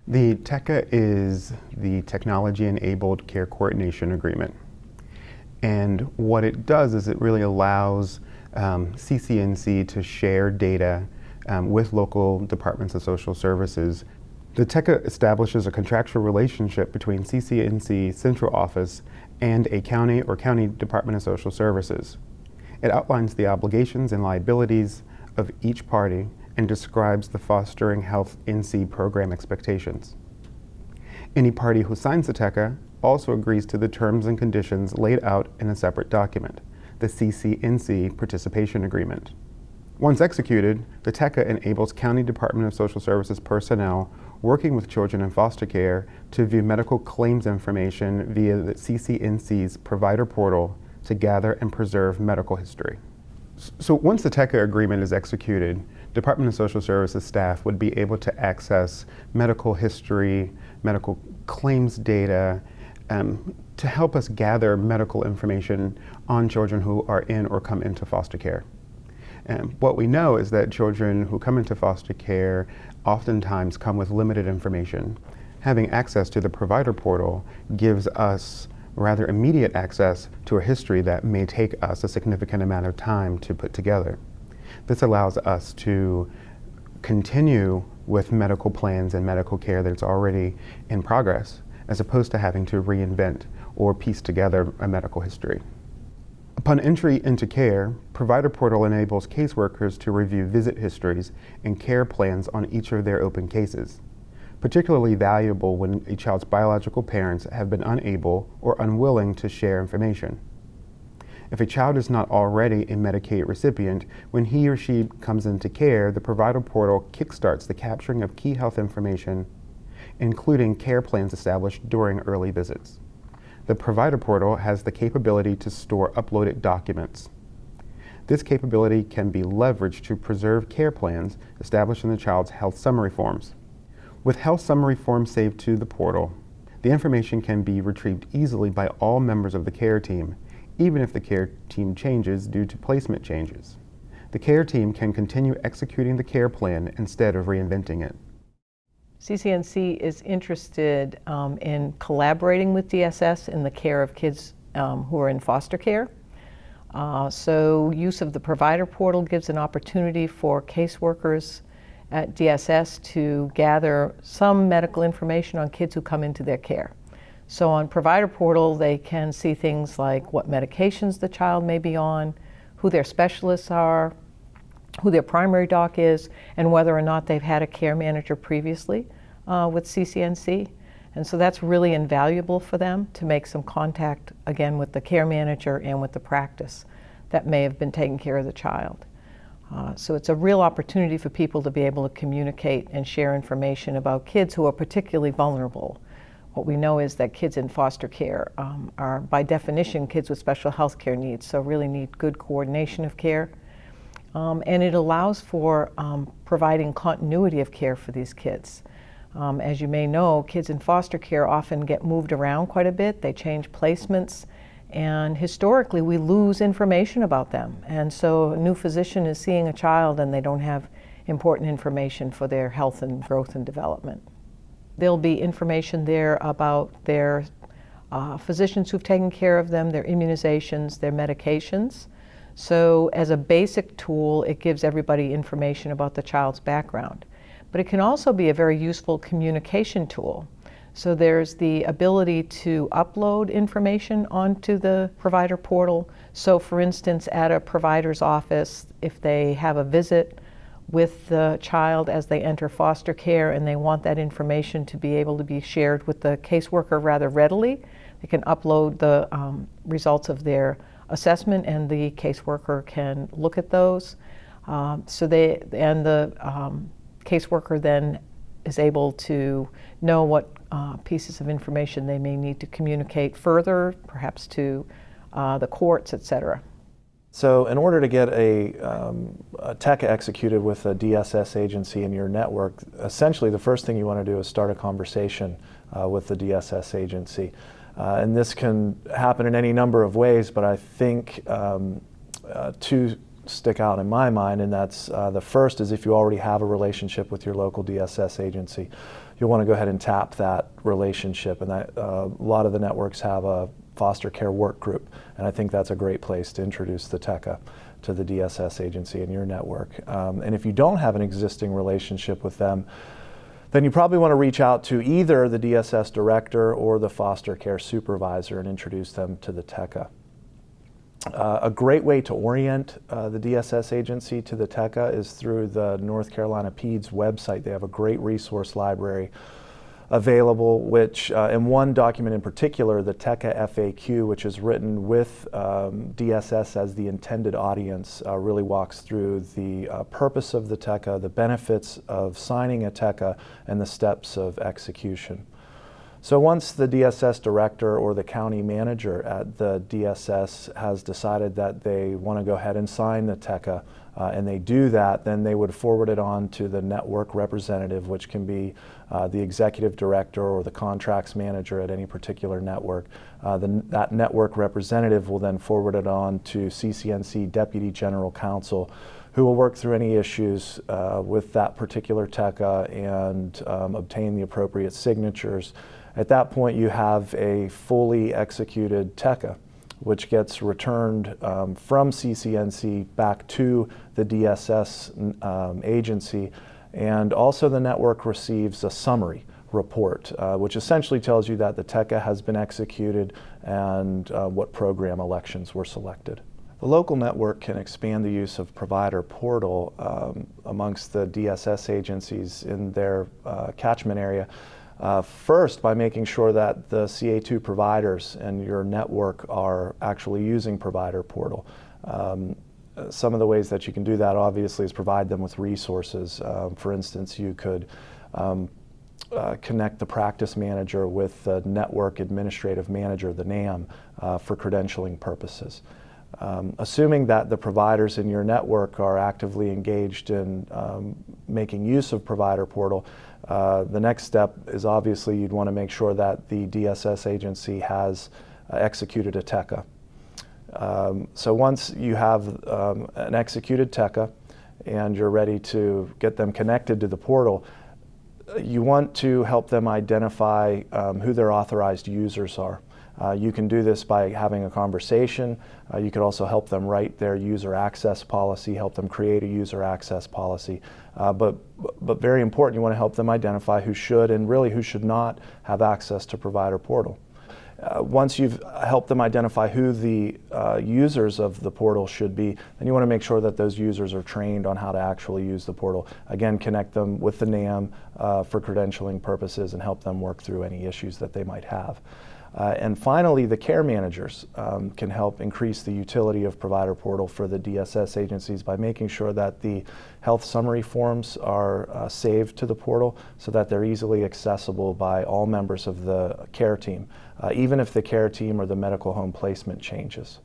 The TECCA is the Technology-Enabled Care Coordination Agreement. And what it does is it really allows CCNC to share data with local departments of social services. The TECCA establishes a contractual relationship between CCNC central office and a county or county department of social services. It outlines the obligations and liabilities of each party and describes the Fostering Health NC program expectations. Any party who signs the TECCA also agrees to the terms and conditions laid out in a separate document, the CCNC Participation Agreement. Once executed, the TECCA enables County Department of Social Services personnel working with children in foster care to view medical claims information via the CCNC's provider portal to gather and preserve medical history. So once the TECCA agreement is executed, Department of Social Services staff would be able to access medical history, medical claims data, to help us gather medical information on children who are in or come into foster care. And what we know is that children who come into foster care oftentimes come with limited information. Having access to the provider portal gives us rather immediate access to a history that may take us a significant amount of time to put together. This allows us to continue with medical plans and medical care that's already in progress, as opposed to having to reinvent or piece together a medical history. Upon entry into care, Provider Portal enables caseworkers to review visit histories and care plans on each of their open cases, particularly valuable when a child's biological parents have been unable or unwilling to share information. If a child is not already a Medicaid recipient, when he or she comes into care, the Provider Portal kickstarts the capturing of key health information, including care plans established during early visits. The Provider Portal has the capability to store uploaded documents. This capability can be leveraged to preserve care plans established in the child's health summary forms. With health summary forms saved to the portal, the information can be retrieved easily by all members of the care team, even if the care team changes due to placement changes. The care team can continue executing the care plan instead of reinventing it. CCNC is interested in collaborating with DSS in the care of kids who are in foster care. So use of the provider portal gives an opportunity for caseworkers at DSS to gather some medical information on kids who come into their care. So on provider portal, they can see things like what medications the child may be on, who their specialists are, who their primary doc is, and whether or not they've had a care manager previously with CCNC. And so that's really invaluable for them to make some contact, again, with the care manager and with the practice that may have been taking care of the child. So it's a real opportunity for people to be able to communicate and share information about kids who are particularly vulnerable. What we know is that kids in foster care are, by definition, kids with special health care needs, so really need good coordination of care. And it allows for providing continuity of care for these kids. As you may know, kids in foster care often get moved around quite a bit. They change placements, and historically we lose information about them. And so a new physician is seeing a child and they don't have important information for their health and growth and development. There'll be information there about their physicians who've taken care of them, their immunizations, their medications. So as a basic tool, it gives everybody information about the child's background. But it can also be a very useful communication tool. So there's the ability to upload information onto the provider portal. So for instance, at a provider's office, if they have a visit with the child as they enter foster care and they want that information to be able to be shared with the caseworker rather readily, they can upload the results of their assessment and the caseworker can look at those. The caseworker then is able to know what pieces of information they may need to communicate further, perhaps to the courts, etc. So in order to get a TECCA executed with a DSS agency in your network, essentially the first thing you want to do is start a conversation with the DSS agency. And this can happen in any number of ways, but I think two stick out in my mind, and that's the first is if you already have a relationship with your local DSS agency. you'll want to go ahead and tap that relationship. And that, a lot of the networks have a foster care work group, and I think that's a great place to introduce the TECCA to the DSS agency in your network. And if you don't have an existing relationship with them, then you probably want to reach out to either the DSS director or the foster care supervisor and introduce them to the TECCA. A great way to orient the DSS agency to the TECCA is through the North Carolina Peds website. They have a great resource library available, which in one document in particular, the TECCA FAQ, which is written with DSS as the intended audience, really walks through the purpose of the TECCA, the benefits of signing a TECCA, and the steps of execution. So once the DSS director or the county manager at the DSS has decided that they want to go ahead and sign the TECCA, and they do that, then they would forward it on to the network representative, which can be the executive director or the contracts manager at any particular network. That network representative will then forward it on to CCNC Deputy General Counsel, who will work through any issues with that particular TECCA and obtain the appropriate signatures. At that point, you have a fully executed TECCA, which gets returned from CCNC back to the DSS agency, and also the network receives a summary report, which essentially tells you that the TECCA has been executed and what program elections were selected. The local network can expand the use of provider portal amongst the DSS agencies in their catchment area. First, by making sure that the CA2 providers in your network are actually using provider portal. Some of the ways that you can do that obviously is provide them with resources. For instance, you could connect the practice manager with the network administrative manager, the NAM, for credentialing purposes. Assuming that the providers in your network are actively engaged in making use of provider portal, the next step is obviously you'd want to make sure that the DSS agency has executed a TECCA. So once you have an executed TECCA and you're ready to get them connected to the portal, you want to help them identify who their authorized users are. You can do this by having a conversation. You could also help them write their user access policy, help them create a user access policy. But very important, you want to help them identify who should and really who should not have access to provider portal. Once you've helped them identify who the users of the portal should be, then you want to make sure that those users are trained on how to actually use the portal. Again, connect them with the NAM for credentialing purposes and help them work through any issues that they might have. And finally, the care managers can help increase the utility of provider portal for the DSS agencies by making sure that the health summary forms are saved to the portal so that they're easily accessible by all members of the care team, even if the care team or the medical home placement changes.